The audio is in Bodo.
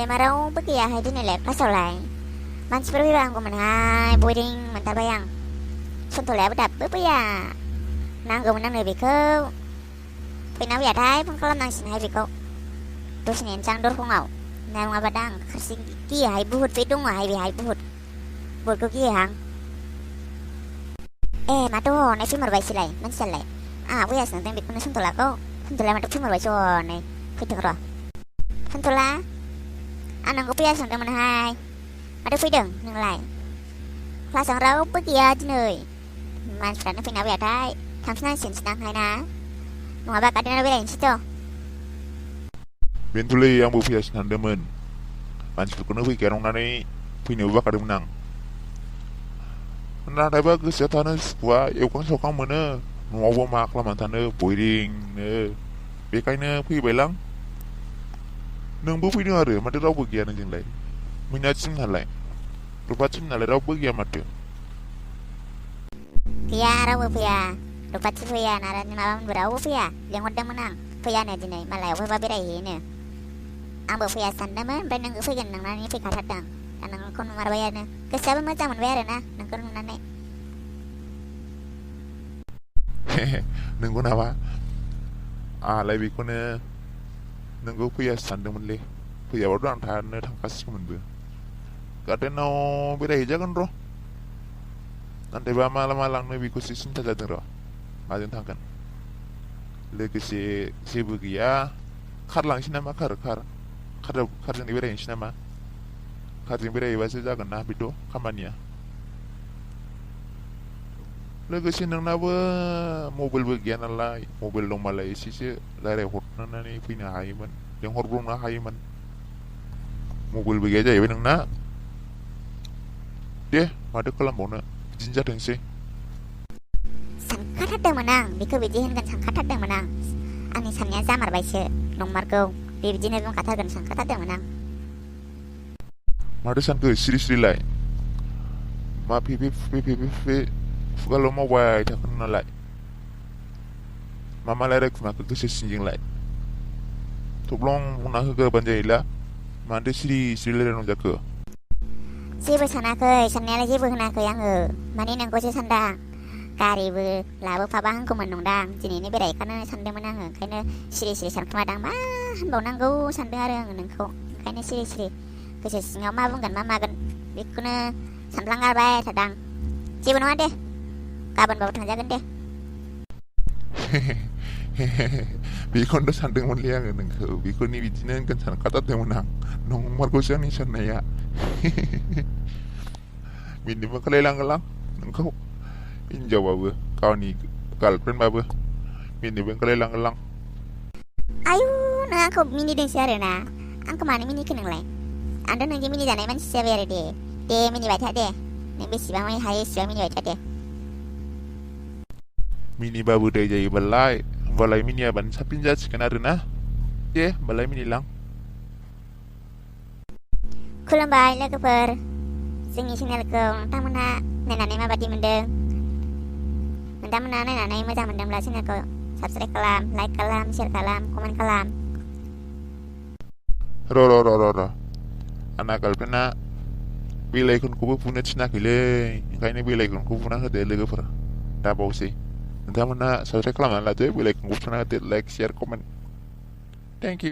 ma raवबो गैयाहाय दिनैलाय क्लासावलाय मानसिफोर फैबा हामगौमोनहाय बरिं मोनथारबाय आं सन्थलायाबो दाबो फैया नांगौमोन आंनो बेखौ फैना फैयाथाय फन खालामनांसिगोनहाय बेखौ दसे नेनोसै आं दरखंआव नङाबा दा आं खारसि गियोहाय बुहुद बे दङहाय बेहाय बुहुदखौ गियोहां माथो हनै फैमारबायसोलाय मानसियालाय आंहा फैयासो नंदों बेखौनो सन्थलाया माथो फैमारबायसो हनै फैथों र' सन्थला आं नोंखौ फैयासो नंदोंमोनहाय माथो फैदों नोंलाय क्लासाव रावबो गैया दिनै मानसिफ्रानो फैना फैयाथाय थांफिननांसिगोनसोदांहाय ना नङाबा गार्डेनाव बेरायनोसैथ' बेनोथ'लै आंबो फैयासो सानदोंमोन मानसिफोरखौनो फैखाया नंनानै फैनोबो बाखादोंमोन आं नाथायबा गोसोआ थानो सुखुवा एवखां सावखां मोनो न'आवबो मा खालामनानै थानो बरिंनो बेखायनो फैबायलां नोंबो फैदों आरो माथो रावबो गैया नोंजोंलाय मैनाथिमोनहालाय रुपाथिमोनहालाय रावबो गैया माथो गैया रावबो फैया रुपाथि फैया नारायण माबामोनबो रावबो फैया लेंहरदोंमोन आं फैयानो दिनै मालाय अबेबा बेरायहैयोनो आंबो फैया सानदोंमोन ओमफ्राय नोंखौ फैगोन नंनानै फैखाथारदों दा नोंखौ नुमारबायानो गोसोआबो मोजां मोनबाय आरो ना नोंखौ नुनानै नंगौ नामा आंहालाय बेखौनो नोंखौ फैयासो सानदोंमोनलै फैयाबाथ' आं थानो थांखासिगौमोनबो गार्डेनाव बेरायहैजागोन र' नाथायबा मा लांनो बेखौसो सिन्था जादों र' माजों थांगोन लोगोसे जेबो गैया कार लांसै नामा कारजों बेरायहैनोसै नामा कारजों बेरायहैबासो जागोन ना बेथ' खामानिया लोगोसे नोंनाबो मबाइलबो गैया नालाय मबाइल दंबालाय एसेसो रायज्लायहरनानै फैनो हायोमोन लेंहरब्रबनो हायोमोन मबाइलबो गैया जाहैबाय नोंना दे माथो खालामबावनो बिदिनो जाथोंसै सानखाथारदोंमोन आं बेखौ बिदि होनगोन सानखाथारदोंमोन आं आंनि साननाया जामारबायसो नंमारगौ बेबायदिनो बुंखाथारगोन सानखाथारदोंमोन आं माथो सानखो सिरिलाय मा फे खुगाल' मावबाय थाखो नालाय मा रायज्लायखुमाखो गोसो सिंजोंलाय थब्लं बुंना होग्रोबानो जायोला मानोथो सिरि रायज्लायनांगौ जाखो जेबो सानाखै साननायालाय जेबो होनाखै आङो माने नोंखौसो सानदां गारिबो लाबोफाबा हामगौमोन नंदां दिनैनो बेरायहैखानो सानदोंमोन आङो ओंखायनो सिरि सानखोमादां मा होनबावनांगौ सानदों आरो आङो नोंखौ ओंखायनो सिरि गोसो सिङाव मा बुंगोन मा मागोन बेखौनो सानफ्लांगारबाय थादां जेबो नङा दे गाबोनबाबो थांजागोन दे बेखौनोथ' सानदोंमोनलै आङो नोंखौ बेखौनो बिदिनो होनगोन सानखाथारदोंमोन आं नंमारगौसो आंनि साननाया मिनिनोबो ओंखारलायलाङोलां नोंखौ हिनजावबाबो गावनि गार्लफ्रेन्डबाबो मिनिनोबो ओंखारलायलाङोलां आयु नों आंखौ मिनिदोंसो आरो ना आंखौ मानो मिनिखो नोंलाय आंथ' नोंजों मिनिजानाय मानसि जाबाय आरो दे मिनिबाय था दे नों बेसेबां हायो एसेबां मिनिबाय था दे मिनिबाबो दाय जायोबालाय होमबालाय मिनियाबानो साबसिन जासिगोन आरो ना दे होमबालाय मिनिलां खुलुमबाय लोगोफोर जोंनि चेनेलखौ नोंथांमोनहा नायनानै माबादि मोनदों नोंथांमोनहा नायनानै मोजां मोनदोंब्ला चेनेलखौ साबसक्राइब खालाम लाइक खालाम शेयार खालाम कमेन्ट खालाम र' आंना गार्लफ्रेन्डआ बेल आइकनखौबो बुनो थिनाखैलै ओंखायनो बेल आइकनखौ बुना होदो लोगोफोर दा बावसै नोंथांमोनहा साबसक्राइब खालामनानै लादो बेल आइकनखौ थुना होदो like share comment thank you